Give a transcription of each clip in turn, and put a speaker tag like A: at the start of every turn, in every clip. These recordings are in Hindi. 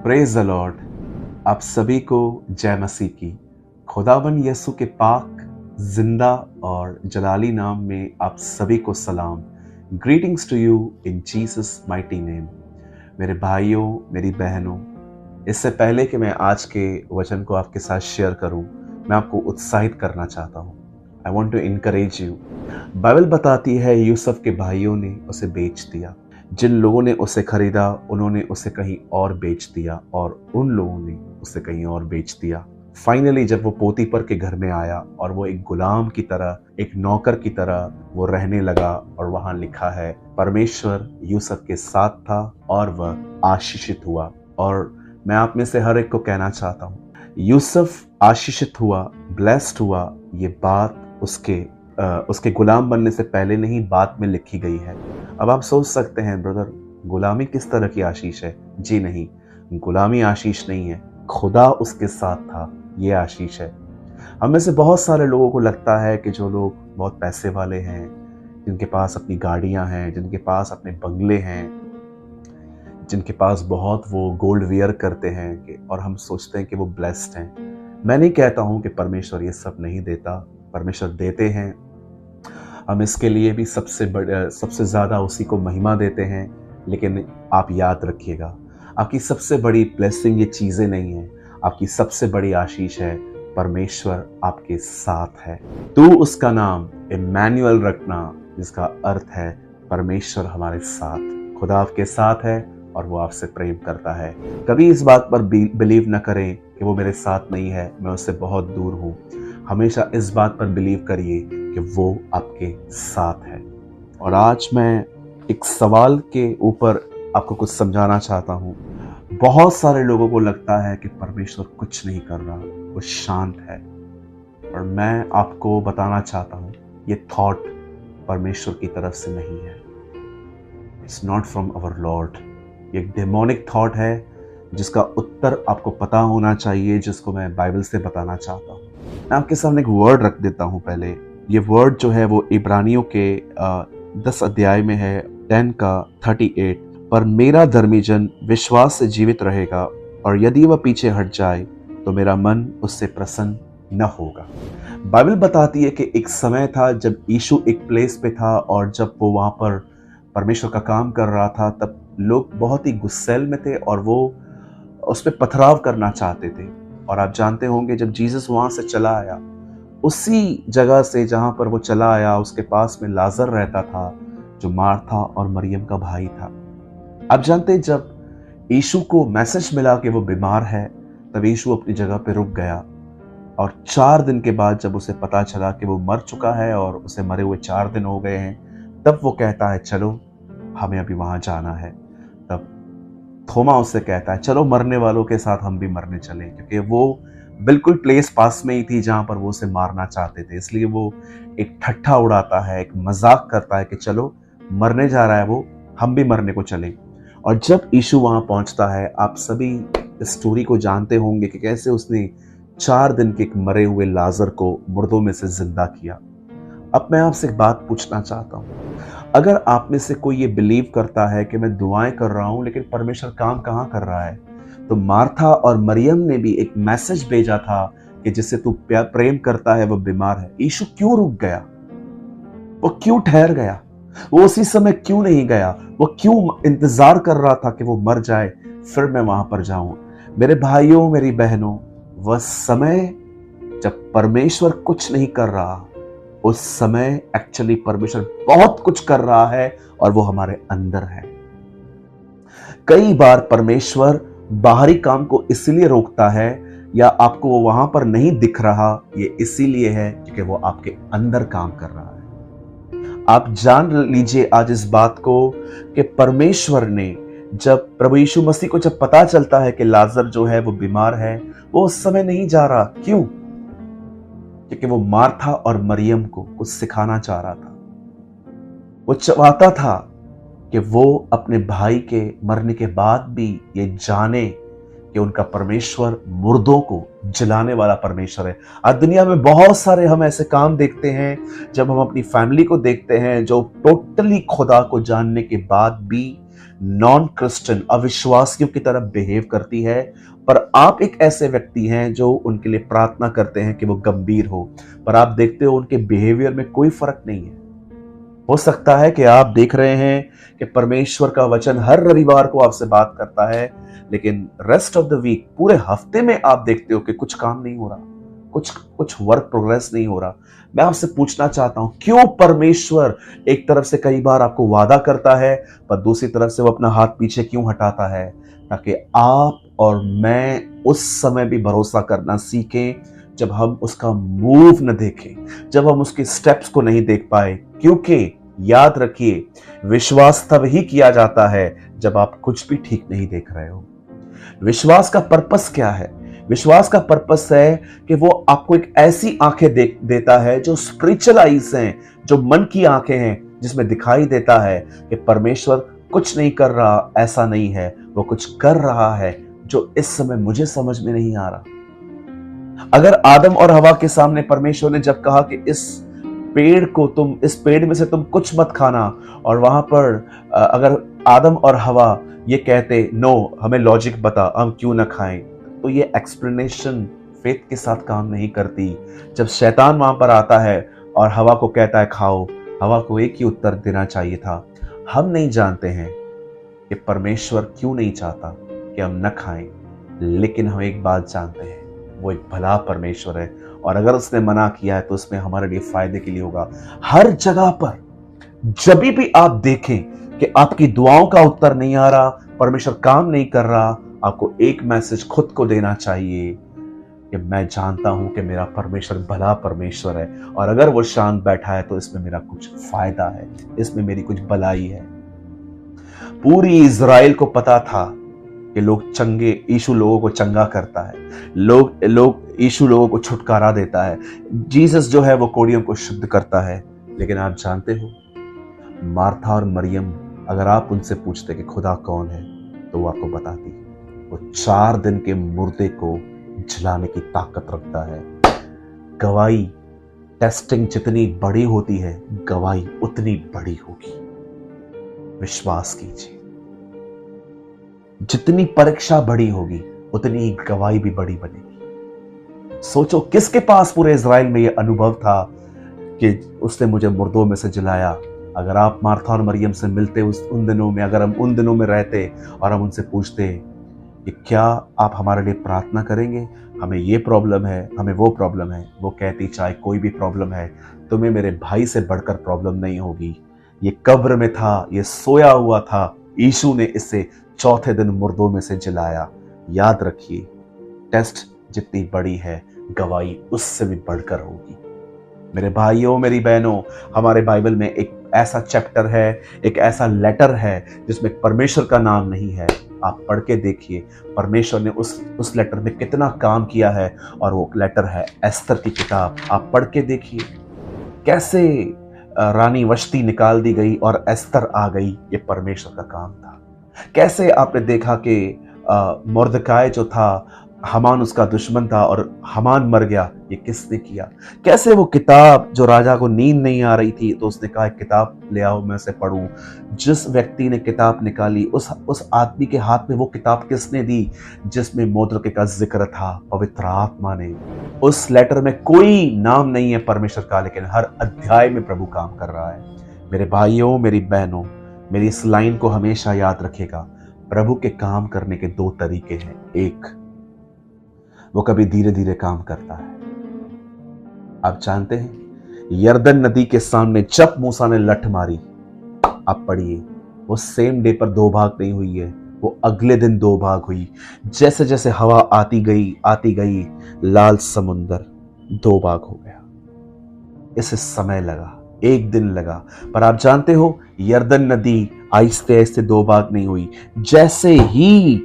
A: Praise the Lord. आप सभी को जय मसीह की। खुदावन यीशु के पाक जिंदा और जलाली नाम में आप सभी को सलाम। Greetings to you in Jesus mighty name. मेरे भाइयों, मेरी बहनों, इससे पहले कि मैं आज के वचन को आपके साथ शेयर करूं, मैं आपको उत्साहित करना चाहता हूं। I want to encourage you. Bible बताती है यूसुफ के भाइयों ने उसे बेच दिया। जिन लोगों ने उसे खरीदा उन्होंने उसे कहीं और बेच दिया और उन लोगों ने उसे कहीं और बेच दिया। फाइनली जब वो पोतीपर के घर में आया और वो एक गुलाम की तरह, एक नौकर की तरह वो रहने लगा, और वहां लिखा है परमेश्वर यूसुफ के साथ था और वह आशीषित हुआ। और मैं आप में से हर एक को कहना चाहता हूँ, यूसुफ आशीषित हुआ, ब्लेस्ड हुआ। ये बात उसके गुलाम बनने से पहले नहीं, बाद में लिखी गई है। अब आप सोच सकते हैं, ब्रदर, गुलामी किस तरह की आशीष है? जी नहीं, गुलामी आशीष नहीं है, खुदा उसके साथ था, ये आशीष है। हम में से बहुत सारे लोगों को लगता है कि जो लोग बहुत पैसे वाले हैं, जिनके पास अपनी गाड़ियां हैं, जिनके पास अपने बंगले हैं, जिनके पास बहुत वो गोल्ड वेयर करते हैं, और हम सोचते हैं कि वो ब्लेस्ड हैं। मैं नहीं कहता हूं कि परमेश्वर ये सब नहीं देता, परमेश्वर देते हैं। हम इसके लिए भी सबसे ज़्यादा उसी को महिमा देते हैं। लेकिन आप याद रखिएगा, आपकी सबसे बड़ी ब्लेसिंग ये चीज़ें नहीं है, आपकी सबसे बड़ी आशीष है परमेश्वर आपके साथ है। तू उसका नाम इम्मानुएल रखना, जिसका अर्थ है परमेश्वर हमारे साथ। खुदा आपके साथ है और वो आपसे प्रेम करता है। कभी इस बात पर बिलीव न करें कि वो मेरे साथ नहीं है, मैं उससे बहुत दूर हूँ। हमेशा इस बात पर बिलीव करिए कि वो आपके साथ है। और आज मैं एक सवाल के ऊपर आपको कुछ समझाना चाहता हूँ। बहुत सारे लोगों को लगता है कि परमेश्वर कुछ नहीं कर रहा, वो शांत है। और मैं आपको बताना चाहता हूँ, ये थॉट परमेश्वर की तरफ से नहीं है। It's not from our Lord. ये एक डेमोनिक थॉट है जिसका उत्तर आपको पता होना चाहिए, जिसको मैं बाइबल से बताना चाहता हूँ। मैं आपके सामने एक वर्ड रख देता हूँ। पहले ये वर्ड जो है वो इब्रानियों के 10 अध्याय में है, 10 का 38। पर मेरा धर्मी जन विश्वास से जीवित रहेगा, और यदि वह पीछे हट जाए तो मेरा मन उससे प्रसन्न न होगा। बाइबल बताती है कि एक समय था जब यीशु एक प्लेस पे था, और जब वो वहाँ पर परमेश्वर का काम कर रहा था, तब लोग बहुत ही गुस्सैल में थे और वो उस पर पथराव करना चाहते थे। और आप जानते होंगे, जब जीसस वहाँ से चला आया, उसी जगह से जहाँ पर वो चला आया, उसके पास में लाजर रहता था, जो मार्था और मरियम का भाई था। आप जानते, जब यीशु को मैसेज मिला कि वो बीमार है, तब यीशु अपनी जगह पे रुक गया। और 4 दिन के बाद जब उसे पता चला कि वो मर चुका है और उसे मरे हुए 4 दिन हो गए हैं, तब वो कहता है चलो हमें अभी वहां जाना है। तब थोमा उससे कहता है चलो मरने वालों के साथ हम भी मरने चले, क्योंकि वो बिल्कुल प्लेस पास में ही थी जहां पर वो उसे मारना चाहते थे। इसलिए वो एक ठट्ठा उड़ाता है, एक मजाक करता है कि चलो मरने जा रहा है वो, हम भी मरने को चले। और जब यीशु वहां पहुंचता है, आप सभी स्टोरी को जानते होंगे कि कैसे उसने 4 दिन के एक मरे हुए लाजर को मुर्दों में से जिंदा किया। अब मैं आपसे एक बात पूछना चाहता हूँ, अगर आप में से कोई ये बिलीव करता है कि मैं दुआएं कर रहा हूं लेकिन परमेश्वर काम कहाँ कर रहा है, तो मार्था और मरियम ने भी एक मैसेज भेजा था कि जिससे तू प्रेम करता है वो बीमार है। यीशु क्यों रुक गया? वो क्यों ठहर गया? वो उसी समय क्यों नहीं गया? वो क्यों इंतजार कर रहा था कि वो मर जाए फिर मैं वहां पर जाऊं? मेरे भाइयों, मेरी बहनों, वह समय जब परमेश्वर कुछ नहीं कर रहा, उस समय एक्चुअली परमेश्वर बहुत कुछ कर रहा है, और वो हमारे अंदर है। कई बार परमेश्वर बाहरी काम को इसलिए रोकता है, या आपको वो वहां पर नहीं दिख रहा, ये इसीलिए है क्योंकि वो आपके अंदर काम कर रहा है। आप जान लीजिए आज इस बात को कि परमेश्वर ने, जब प्रभु यीशु मसीह को जब पता चलता है कि लाजर जो है वो बीमार है, वो उस समय नहीं जा रहा। क्यों? क्योंकि वो मार्था और मरियम को कुछ सिखाना चाह रहा था। वो चाहता था कि वो अपने भाई के मरने के बाद भी ये जाने कि उनका परमेश्वर मुर्दों को जलाने वाला परमेश्वर है। आज दुनिया में बहुत सारे हम ऐसे काम देखते हैं, जब हम अपनी फैमिली को देखते हैं जो टोटली खुदा को जानने के बाद भी नॉन क्रिश्चियन, अविश्वासियों की तरह बिहेव करती है, पर आप एक ऐसे व्यक्ति हैं जो उनके लिए प्रार्थना करते हैं कि वो गंभीर हो, पर आप देखते हो उनके बिहेवियर में कोई फर्क नहीं है। हो सकता है कि आप देख रहे हैं कि परमेश्वर का वचन हर रविवार को आपसे बात करता है, लेकिन रेस्ट ऑफ द वीक, पूरे हफ्ते में आप देखते हो कि कुछ काम नहीं हो रहा, कुछ कुछ वर्क प्रोग्रेस नहीं हो रहा। मैं आपसे पूछना चाहता हूं, क्यों परमेश्वर एक तरफ से कई बार आपको वादा करता है, पर दूसरी तरफ से वो अपना हाथ पीछे क्यों हटाता है? ताकि आप और मैं उस समय भी भरोसा करना सीखें जब हम उसका मूव न देखें, जब हम उसके स्टेप्स को नहीं देख पाए। क्योंकि याद रखिए, विश्वास तब ही किया जाता है जब आप कुछ भी ठीक नहीं देख रहे हो। विश्वास का पर्पस क्या है? विश्वास का पर्पस है कि वो आपको एक ऐसी आंखें देता है जो स्पिरिचुअल आईज हैं, जो मन की आंखें हैं, जिसमें दिखाई देता है कि परमेश्वर कुछ नहीं कर रहा, ऐसा नहीं है, वो कुछ कर रहा है जो इस समय मुझे समझ में नहीं आ रहा। अगर आदम और हवा के सामने परमेश्वर ने जब कहा कि इस पेड़ में से तुम कुछ मत खाना, और वहां पर अगर आदम और हवा ये कहते नो, हमें लॉजिक बता, हम क्यों ना खाएं, तो ये एक्सप्लेनेशन फेथ के साथ काम नहीं करती। जब शैतान वहां पर आता है और हवा को कहता है खाओ, हवा को एक ही उत्तर देना चाहिए था, हम नहीं जानते हैं कि परमेश्वर क्यों नहीं चाहता कि हम न खाएं, लेकिन हम एक बात जानते हैं, वो एक भला परमेश्वर है, और अगर उसने मना किया है तो उसमें हमारे लिए फायदे के लिए होगा। हर जगह पर जब भी आप देखें कि आपकी दुआओं का उत्तर नहीं आ रहा, परमेश्वर काम नहीं कर रहा, आपको एक मैसेज खुद को देना चाहिए कि मैं जानता हूं कि मेरा परमेश्वर भला परमेश्वर है, और अगर वो शांत बैठा है तो इसमें मेरा कुछ फायदा है, इसमें मेरी कुछ भलाई है। पूरी इज़राइल को पता था कि यीशु लोगों को चंगा करता है, यीशु लोगों को छुटकारा देता है, जीसस जो है वो कोड़ियों को शुद्ध करता है। लेकिन आप जानते हो, मार्था और मरियम, अगर आप उनसे पूछते कि खुदा कौन है, तो वो आपको बताती, वो 4 दिन के मुर्दे को जलाने की ताकत रखता है। गवाही, टेस्टिंग जितनी बड़ी होती है, गवाही उतनी बड़ी होगी। विश्वास कीजिए, जितनी परीक्षा बड़ी होगी उतनी ही गवाही भी बड़ी बनेगी। सोचो, किसके पास पूरे इज़राइल में यह अनुभव था कि उसने मुझे मुर्दों में से जलाया? अगर आप मार्था और मरियम से मिलते उन दिनों में, अगर हम उन दिनों में रहते और हम उनसे पूछते कि क्या आप हमारे लिए प्रार्थना करेंगे, हमें ये प्रॉब्लम है, हमें वो प्रॉब्लम है, वो कहती चाहे कोई भी प्रॉब्लम है, तुम्हें मेरे भाई से बढ़कर प्रॉब्लम नहीं होगी। ये कब्र में था, ये सोया हुआ था, यीशु ने इसे चौथे दिन मुर्दों में से जलाया। याद रखिए, टेस्ट जितनी बड़ी है, गवाही उससे भी बढ़कर होगी। मेरे भाइयों, मेरी बहनों, हमारे बाइबल में एक ऐसा चैप्टर है, एक ऐसा लेटर है जिसमें परमेश्वर का नाम नहीं है। आप पढ़ के देखिए, परमेश्वर ने उस लेटर में कितना काम किया है, और वो लेटर है एस्तर की किताब। आप पढ़ के देखिए कैसे रानी वश्ती निकाल दी गई और एस्तर आ गई, ये परमेश्वर का काम था। कैसे आपने देखा कि मुर्दकाय जो था, हमान उसका दुश्मन था और हमान मर गया, ये किसने किया? कैसे वो किताब, जो राजा को नींद नहीं आ रही थी तो उसने कहा किताब ले आओ, मैं उसे पढ़ूं। जिस व्यक्ति ने किताब निकाली, उस आदमी के हाथ में वो किताब किसने दी? जिसमें मोद्रके का जिक्र था, पवित्र आत्मा ने। उस लेटर में कोई नाम नहीं है परमेश्वर का, लेकिन हर अध्याय में प्रभु काम कर रहा है। मेरे भाइयों, मेरी बहनों, मेरी इस लाइन को हमेशा याद रखेगा, प्रभु के काम करने के 2 तरीके हैं। एक, वो कभी धीरे धीरे काम करता है। आप जानते हैं, यरदन नदी के सामने जब मूसा ने लठ मारी, आप पढ़िए, वो सेम डे पर 2 भाग नहीं हुई है, वो अगले दिन 2 भाग हुई। जैसे जैसे हवा आती गई, लाल समुंदर 2 भाग हो गया। इसे समय लगा, 1 दिन लगा, पर आप जानते हो, यरदन नदी आहिस्ते आहिस्ते 2 भाग नहीं हुई। जैसे ही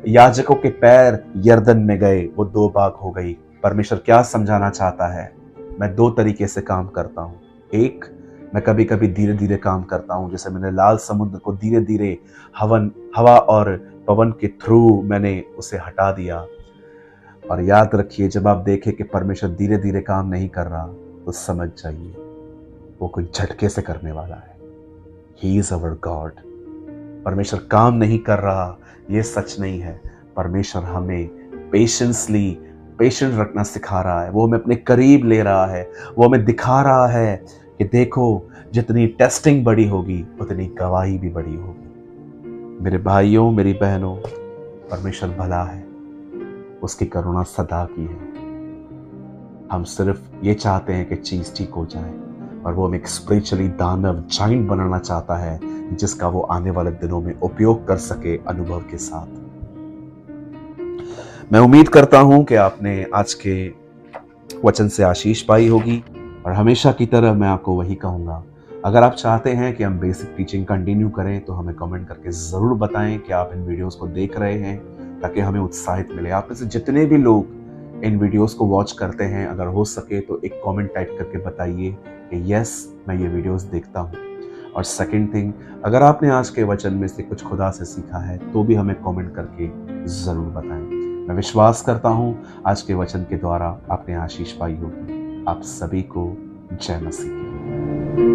A: याजकों के पैर यरदन में गए, वो 2 भाग हो गई। परमेश्वर क्या समझाना चाहता है? मैं 2 तरीके से काम करता हूं। एक, मैं कभी कभी धीरे धीरे काम करता हूं, जैसे मैंने लाल समुद्र को धीरे धीरे हवा और पवन के थ्रू मैंने उसे हटा दिया। और याद रखिए, जब आप देखें कि परमेश्वर धीरे धीरे काम नहीं कर रहा, तो समझ जाइए वो कोई झटके से करने वाला है। He is our God. परमेश्वर काम नहीं कर रहा, ये सच नहीं है। परमेश्वर हमें पेशेंट रखना सिखा रहा है, वो हमें अपने करीब ले रहा है, वो हमें दिखा रहा है कि देखो जितनी टेस्टिंग बड़ी होगी उतनी गवाही भी बड़ी होगी। मेरे भाइयों, मेरी बहनों, परमेश्वर भला है, उसकी करुणा सदा की है। हम सिर्फ ये चाहते हैं कि चीज ठीक हो जाए, और वो हमें एक स्पिरिचुअली दानव जाइंट बनाना चाहता है, जिसका वो आने वाले दिनों में उपयोग कर सके अनुभव के साथ। मैं उम्मीद करता हूं कि आपने आज के वचन से आशीष पाई होगी, और हमेशा की तरह मैं आपको वही कहूंगा, अगर आप चाहते हैं कि हम बेसिक टीचिंग कंटिन्यू करें तो हमें कमेंट करके ज़रूर बताएं कि आप इन वीडियोस को देख रहे हैं, ताकि हमें उत्साहित मिले। आप में से जितने भी लोग इन वीडियोस को वॉच करते हैं, अगर हो सके तो एक कमेंट टाइप करके बताइए कि यस, मैं ये वीडियोस देखता हूँ। और सेकंड थिंग, अगर आपने आज के वचन में से कुछ खुदा से सीखा है तो भी हमें कमेंट करके ज़रूर बताएं। मैं विश्वास करता हूँ आज के वचन के द्वारा आपने आशीष पाई होगी। आप सभी को जय मसीह की।